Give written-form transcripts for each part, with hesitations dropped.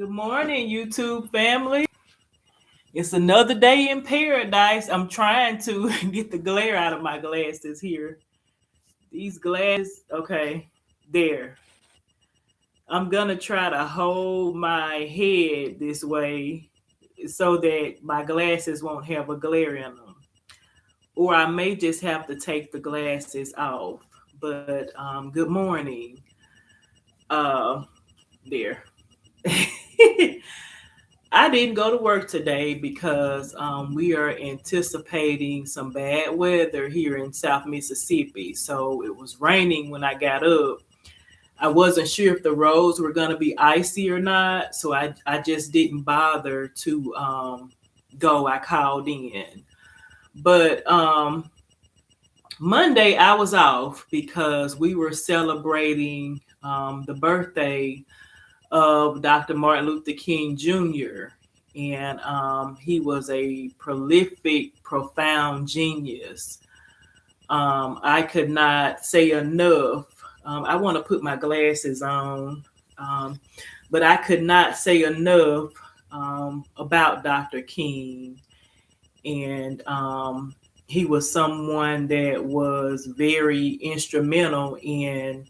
Good morning, YouTube family. It's another day in paradise. I'm trying to get the glare out of my glasses here. These glasses, okay, there. I'm gonna try to hold my head this way so that my glasses won't have a glare in them. Or I may just have to take the glasses off. But good morning. Uh, there. I didn't go to work today because we are anticipating some bad weather here in South Mississippi. So it was raining when I got up. I wasn't sure if the roads were going to be icy or not. So I just didn't bother to go. I called in. But Monday I was off because we were celebrating the birthday of Dr. Martin Luther King Jr. And he was a prolific, profound genius. I could not say enough. I want to put my glasses on, but I could not say enough about Dr. King. And he was someone that was very instrumental in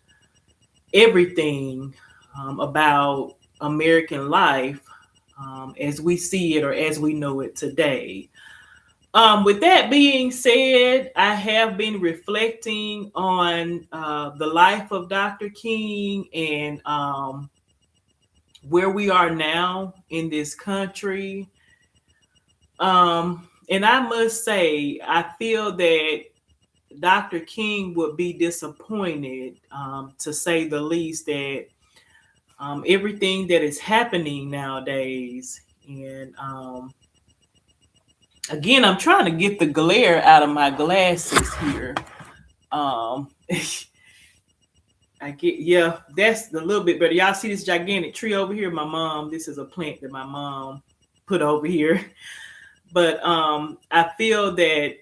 everything about American life as we see it or as we know it today. With that being said, I have been reflecting on the life of Dr. King and where we are now in this country. And I must say, I feel that Dr. King would be disappointed, to say the least, that everything that is happening nowadays. And again, I'm trying to get the glare out of my glasses here. I get, yeah, that's a little bit better. Y'all see this gigantic tree over here? This is a plant that my mom put over here. But I feel that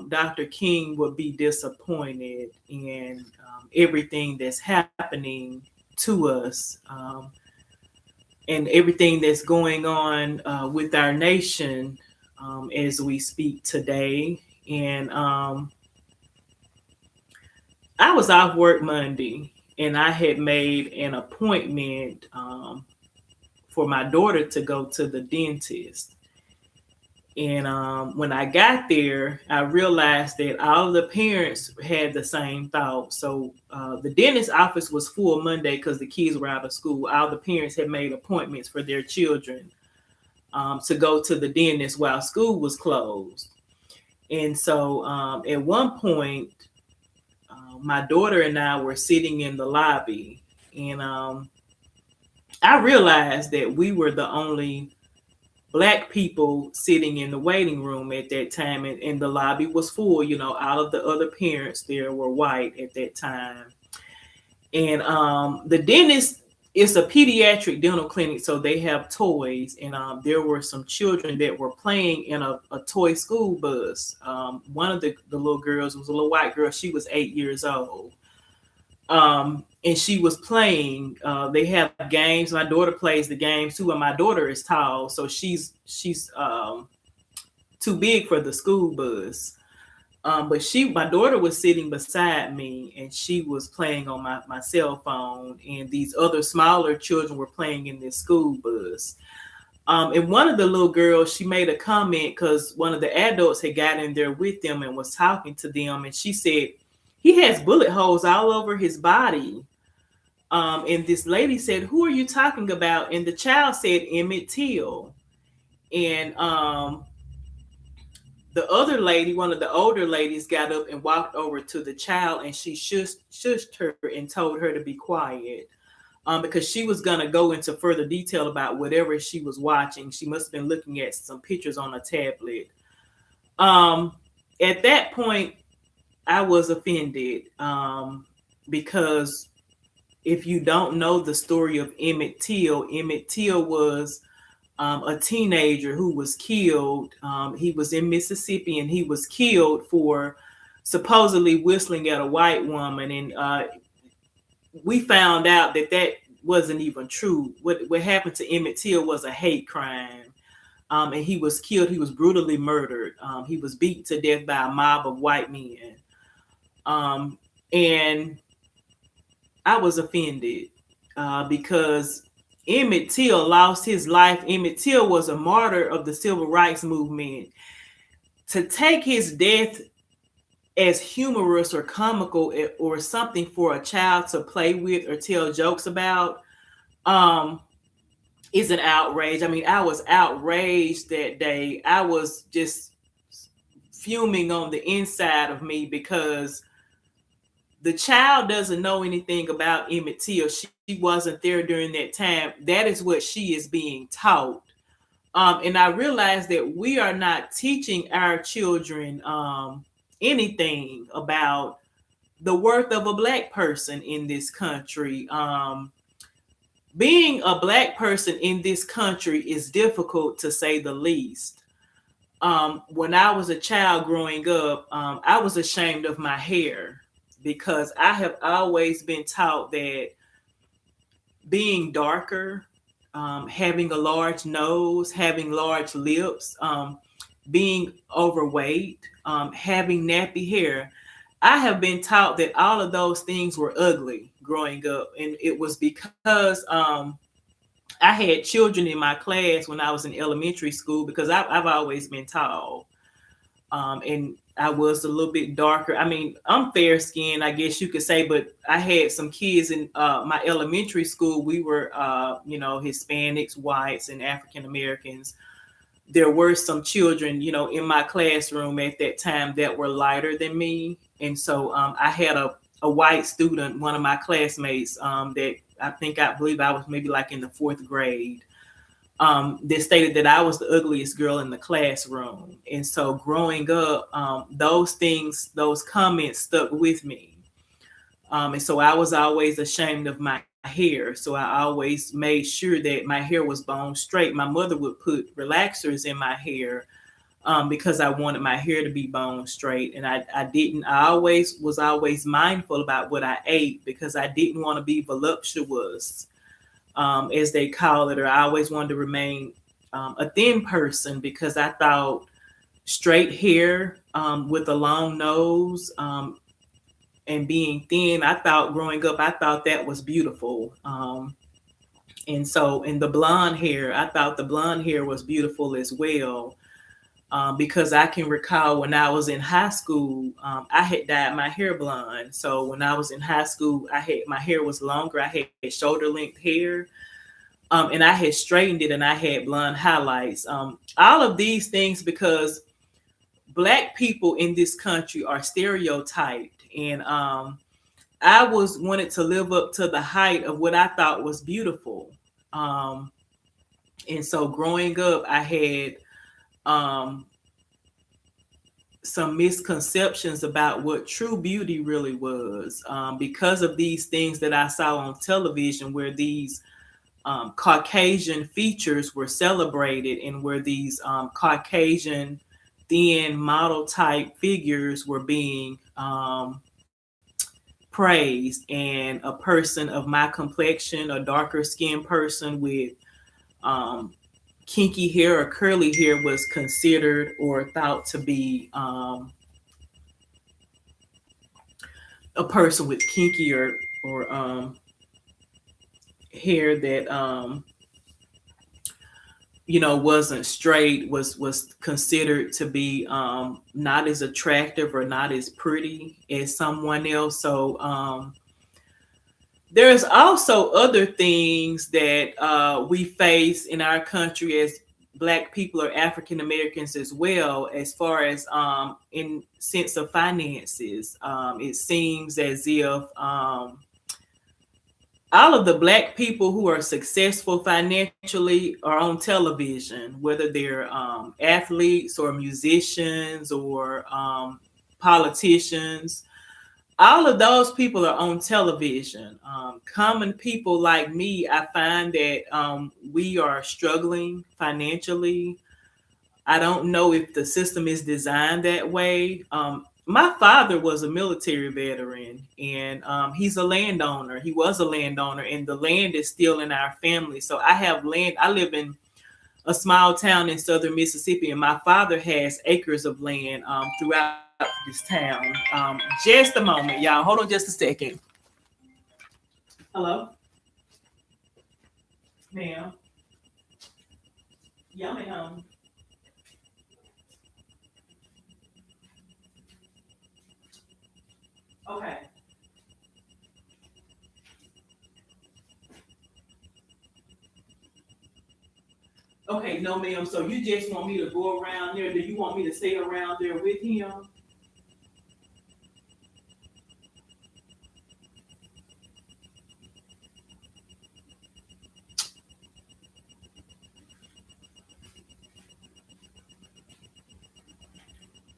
Dr. King would be disappointed in everything that's happening to us, and everything that's going on with our nation as we speak today. And I was off work Monday, and I had made an appointment for my daughter to go to the dentist. And when I got there, I realized that all of the parents had the same thought. So the dentist office was full Monday because the kids were out of school. All the parents had made appointments for their children to go to the dentist while school was closed. And so at one point, my daughter and I were sitting in the lobby, and I realized that we were the only Black people sitting in the waiting room at that time, and the lobby was full. All of the other parents there were white at that time. And the dentist is a pediatric dental clinic, so they have toys. And there were some children that were playing in a toy school bus. One of the little girls was a little white girl. She was 8 years old. And she was playing. They have games. My daughter plays the games too, and my daughter is tall, so she's too big for the school bus. But my daughter was sitting beside me, and she was playing on my cell phone, and these other smaller children were playing in this school bus. And one of the little girls, she made a comment because one of the adults had got in there with them and was talking to them, and she said, "He has bullet holes all over his body." And this lady said, "Who are you talking about?" And the child said, "Emmett Till." And the other lady, one of the older ladies, got up and walked over to the child, and she shushed her and told her to be quiet, because she was going to go into further detail about whatever she was watching. She must have been looking at some pictures on a tablet. At that point, I was offended, because if you don't know the story of Emmett Till was a teenager who was killed. He was in Mississippi, and he was killed for supposedly whistling at a white woman. And we found out that wasn't even true. What happened to Emmett Till was a hate crime. And he was killed. He was brutally murdered. He was beaten to death by a mob of white men. Um, and I was offended because Emmett Till lost his life. Emmett Till was a martyr of the civil rights movement. To take his death as humorous or comical or something for a child to play with or tell jokes about um, is an outrage. I mean, I was outraged that day. I was just fuming on the inside of me because the child doesn't know anything about Emmett Till. She wasn't there during that time. That is what she is being taught. And I realized that we are not teaching our children anything about the worth of a Black person in this country. Being a Black person in this country is difficult, to say the least. When I was a child growing up, I was ashamed of my hair because I have always been taught that being darker, having a large nose, having large lips, being overweight, having nappy hair, I have been taught that all of those things were ugly growing up. And it was because I had children in my class when I was in elementary school because I've always been tall. And I was a little bit darker. I mean, I'm fair skinned, I guess you could say, but I had some kids in my elementary school. We were, Hispanics, whites, and African Americans. There were some children, in my classroom at that time that were lighter than me. And so I had a white student, one of my classmates, that I believe I was maybe like in the fourth grade, that stated that I was the ugliest girl in the classroom. And so growing up, those comments stuck with me. And so I was always ashamed of my hair. So I always made sure that my hair was bone straight. My mother would put relaxers in my hair because I wanted my hair to be bone straight. And I was always mindful about what I ate because I didn't want to be voluptuous, as they call it, or I always wanted to remain a thin person because I thought straight hair with a long nose and being thin, growing up, I thought that was beautiful. And so, in the blonde hair, I thought the blonde hair was beautiful as well. Because I can recall when I was in high school, I had dyed my hair blonde. So when I was in high school, my hair was longer. I had shoulder length hair, and I had straightened it, and I had blonde highlights. All of these things because Black people in this country are stereotyped, and I wanted to live up to the height of what I thought was beautiful. And so growing up, I had some misconceptions about what true beauty really was because of these things that I saw on television, where these Caucasian features were celebrated and where these Caucasian thin model type figures were being praised, and a person of my complexion, a darker skinned person with kinky hair or curly hair, was considered or thought to be a person with kinky or hair that wasn't straight, was considered to be not as attractive or not as pretty as someone else. So there's also other things that we face in our country as Black people or African Americans as well, as far as in sense of finances. It seems as if all of the Black people who are successful financially are on television, whether they're athletes or musicians or politicians. All of those people are on television. Common people like me, I find that we are struggling financially. I don't know if the system is designed that way. My father was a military veteran, and he's a landowner. He was a landowner, and the land is still in our family. So I have land. I live in a small town in southern Mississippi, and my father has acres of land throughout this town. Just a moment, y'all. Hold on just a second. Hello, ma'am. Yeah, ma'am. Okay. Okay, no, ma'am. So you just want me to go around there? Do you want me to stay around there with him?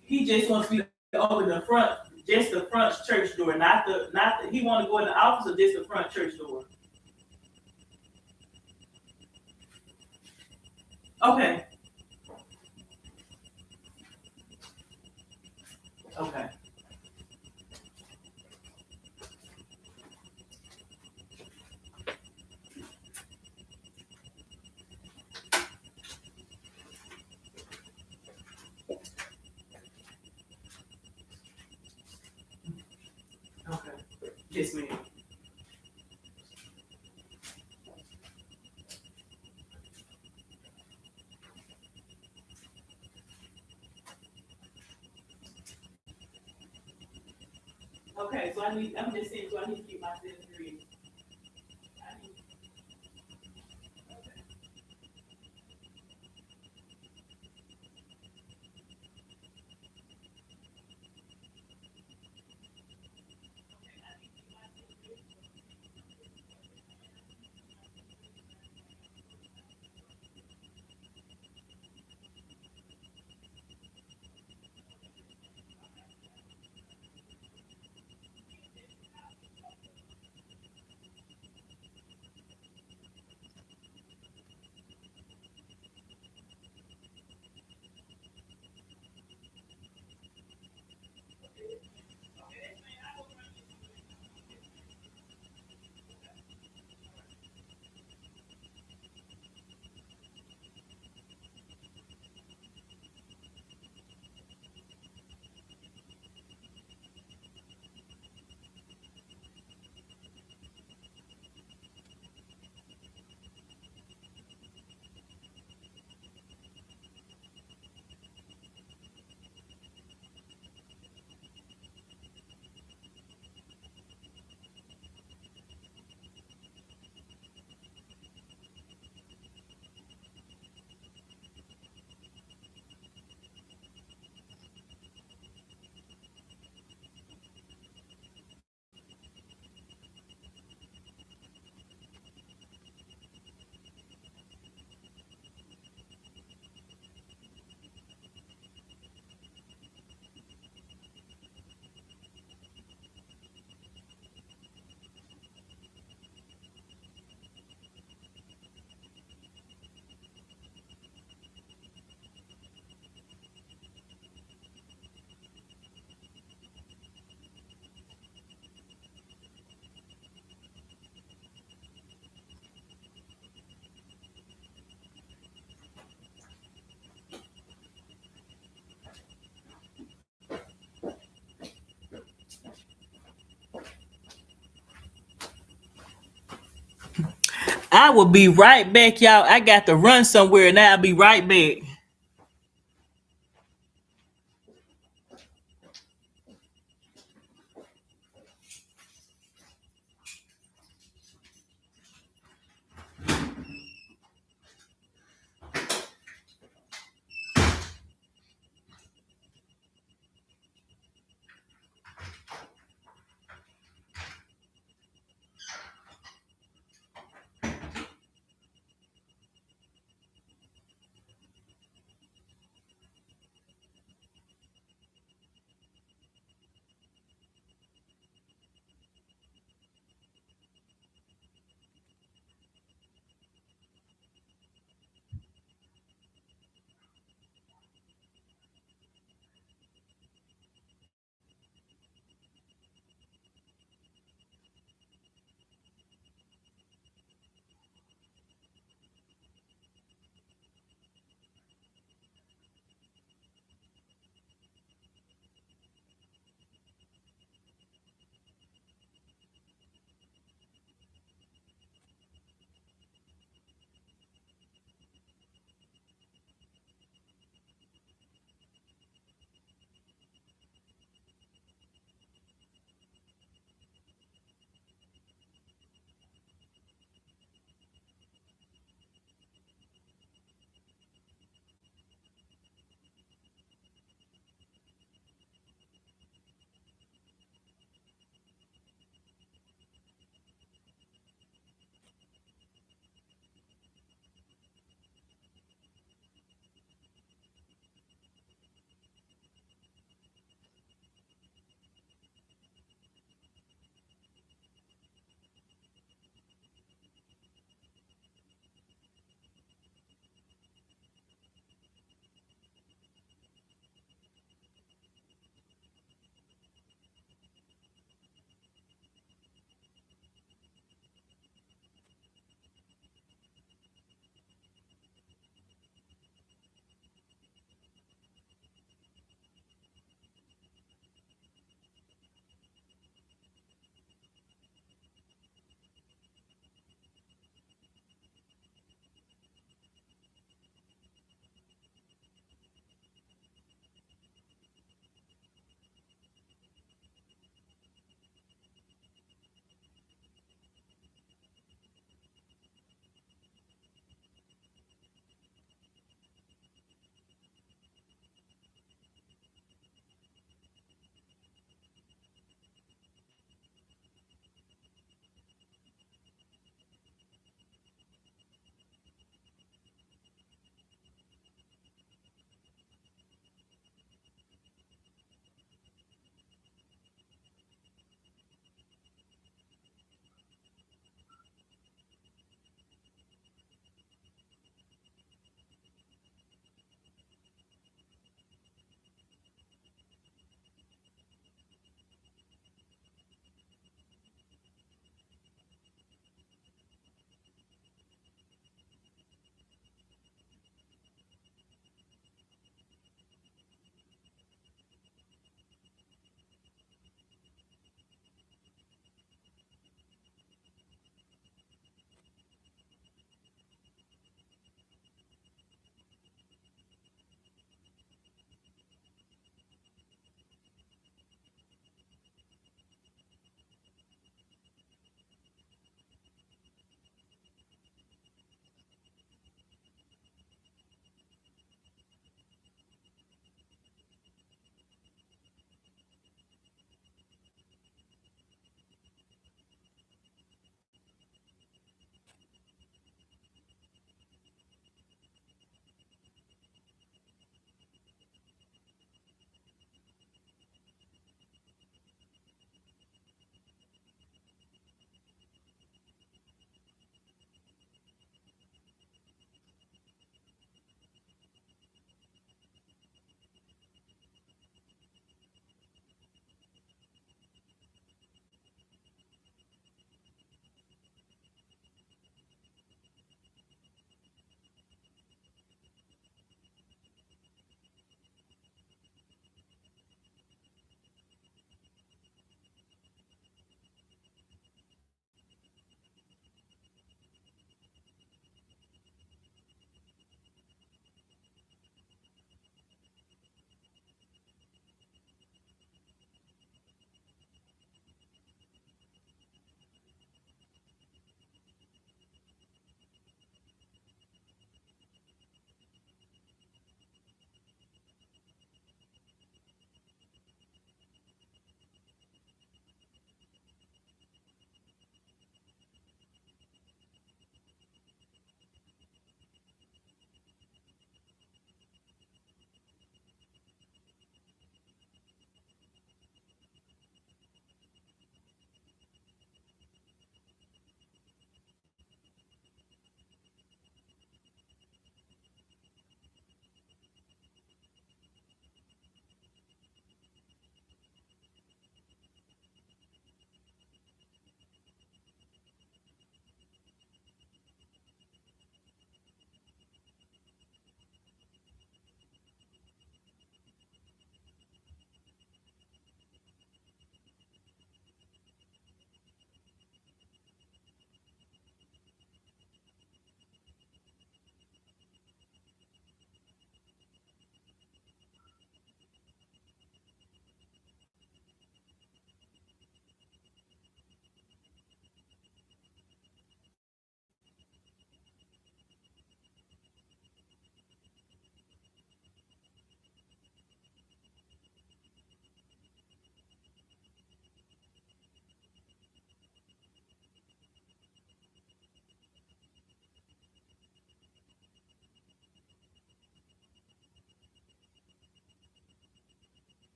He just wants me to open the front, just the front church door, not the. He want to go in the office or just the front church door. Okay. Okay. Okay. Yes, ma'am. Okay. So I need. I'm just saying. So I need to keep my 7 degrees. I need. Okay. I will be right back, y'all. I got to run somewhere, and I'll be right back.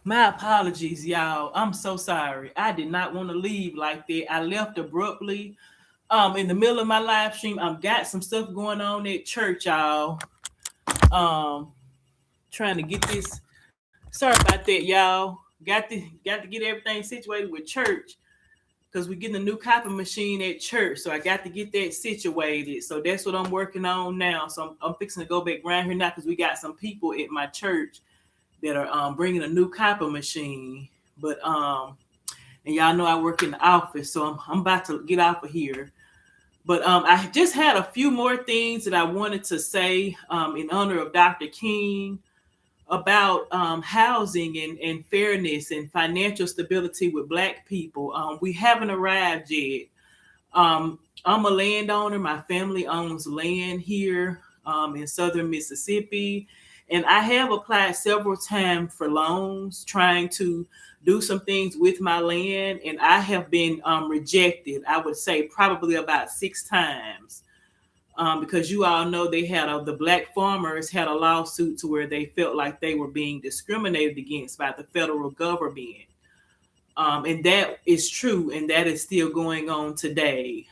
My apologies, y'all. I'm so sorry. I did not want to leave like that. I left abruptly. In the middle of my live stream, I've got some stuff going on at church, y'all. Um, trying to get this. Sorry about that, y'all. Got to get everything situated with church because we're getting a new copy machine at church. So I got to get that situated. So that's what I'm working on now. So I'm fixing to go back around here now because we got some people at my church that are bringing a new copy machine. But and y'all know I work in the office, so I'm about to get off of here. But I just had a few more things that I wanted to say in honor of Dr. King about housing and fairness and financial stability with Black people. We haven't arrived yet. I'm a landowner. My family owns land here in southern Mississippi. And I have applied several times for loans, trying to do some things with my land. And I have been rejected, I would say probably about 6 times. Because you all know they had the Black farmers had a lawsuit to where they felt like they were being discriminated against by the federal government. And that is true, and that is still going on today.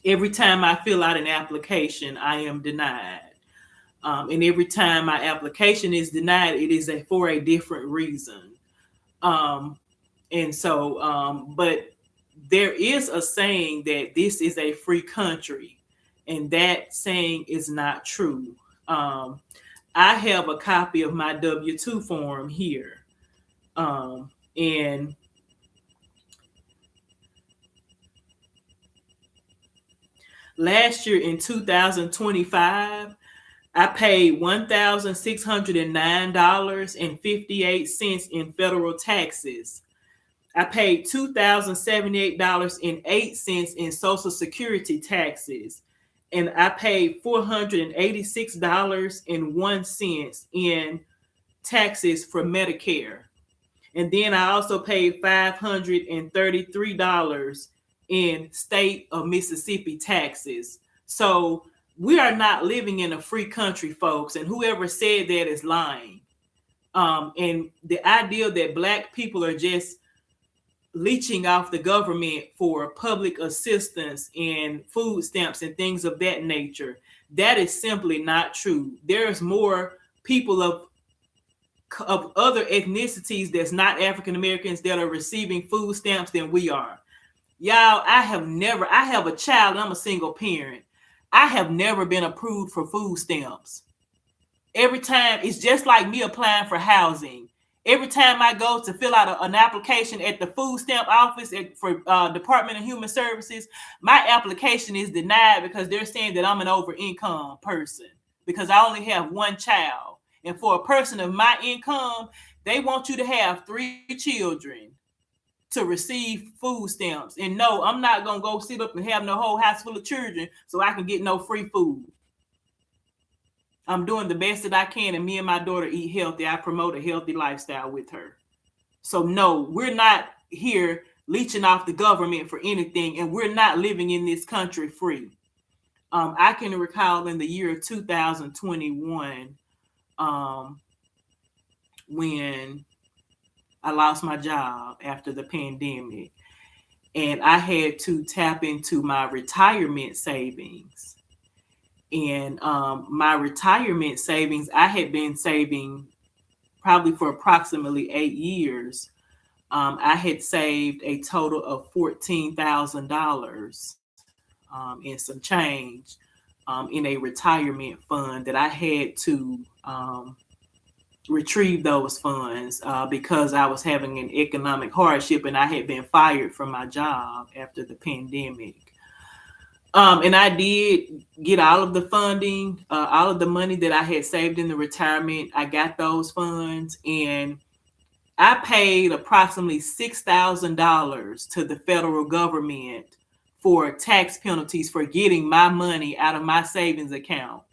Every time I fill out an application, I am denied. And every time my application is denied, it is for a different reason. And so, but there is a saying that this is a free country, and that saying is not true. I have a copy of my W-2 form here. And last year in 2025, I paid $1,609.58 in federal taxes. I paid $2,078.08 in Social Security taxes. And I paid $486.01 in taxes for Medicare. And then I also paid $533 in state of Mississippi taxes. So we are not living in a free country, folks. And whoever said that is lying. And the idea that Black people are just leeching off the government for public assistance and food stamps and things of that nature, that is simply not true. There's more people of other ethnicities that's not African Americans that are receiving food stamps than we are. Y'all, I have a child, I'm a single parent. I have never been approved for food stamps. Every time, it's just like me applying for housing. Every time I go to fill out an application at the food stamp office for Department of Human Services, my application is denied because they're saying that I'm an over income person because I only have one child. And for a person of my income, they want you to have 3 children to receive food stamps. And no, I'm not going to go sit up and have no whole house full of children so I can get no free food. I'm doing the best that I can, and me and my daughter eat healthy. I promote a healthy lifestyle with her. So no, we're not here leeching off the government for anything, and we're not living in this country free. I can recall in the year 2021, when I lost my job after the pandemic, and I had to tap into my retirement savings. And my retirement savings, I had been saving probably for approximately 8 years. I had saved a total of $14,000 and some change in a retirement fund that I had to retrieve those funds because I was having an economic hardship and I had been fired from my job after the pandemic. And I did get all of the funding, all of the money that I had saved in the retirement. I got those funds, and I paid approximately $6,000 to the federal government for tax penalties for getting my money out of my savings account.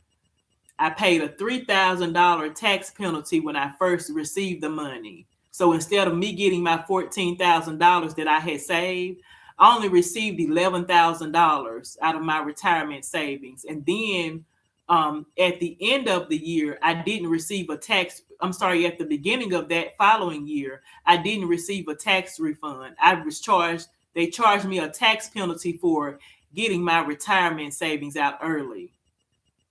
I paid a $3,000 tax penalty when I first received the money. So instead of me getting my $14,000 that I had saved, I only received $11,000 out of my retirement savings. And then at the end of the year, I didn't receive a tax I'm sorry, at the beginning of that following year, I didn't receive a tax refund. They charged me a tax penalty for getting my retirement savings out early.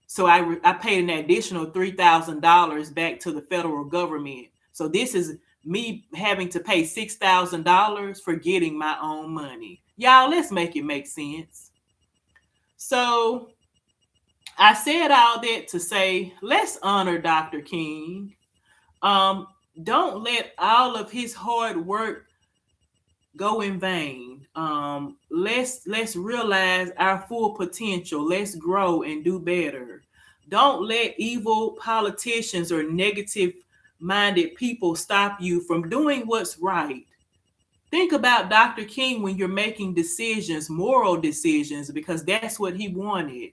So I paid an additional $3,000 back to the federal government. So this is me having to pay $6,000 for getting my own money. Y'all, let's make it make sense. So I said all that to say, let's honor Dr. King. Don't let all of his hard work go in vain. Let's realize our full potential. Let's grow and do better. Don't let evil politicians or negative minded people stop you from doing what's right. Think about Dr. King when you're making decisions, moral decisions, because that's what he wanted.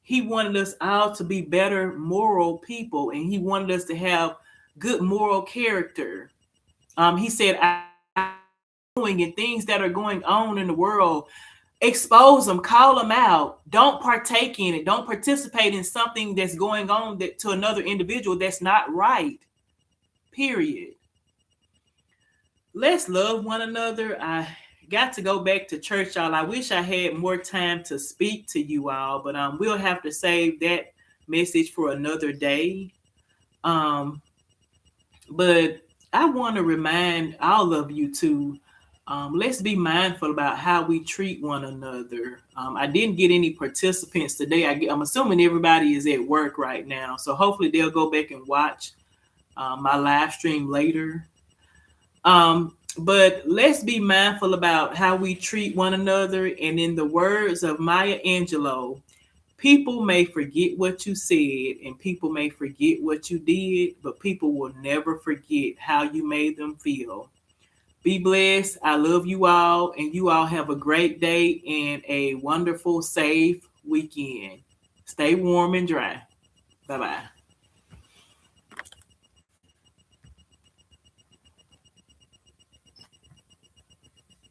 He wanted us all to be better moral people, and he wanted us to have good moral character. He said, and things that are going on in the world, expose them, call them out. Don't partake in it. Don't participate in something that's going on to another individual that's not right. Period. Let's love one another. I got to go back to church, y'all. I wish I had more time to speak to you all, but we'll have to save that message for another day. But I want to remind all of you to let's be mindful about how we treat one another. I didn't get any participants today. I'm assuming everybody is at work right now, so hopefully they'll go back and watch my live stream later. But let's be mindful about how we treat one another. And in the words of Maya Angelou, people may forget what you said and people may forget what you did, but people will never forget how you made them feel. Be blessed. I love you all, and you all have a great day and a wonderful, safe weekend. Stay warm and dry. Bye-bye.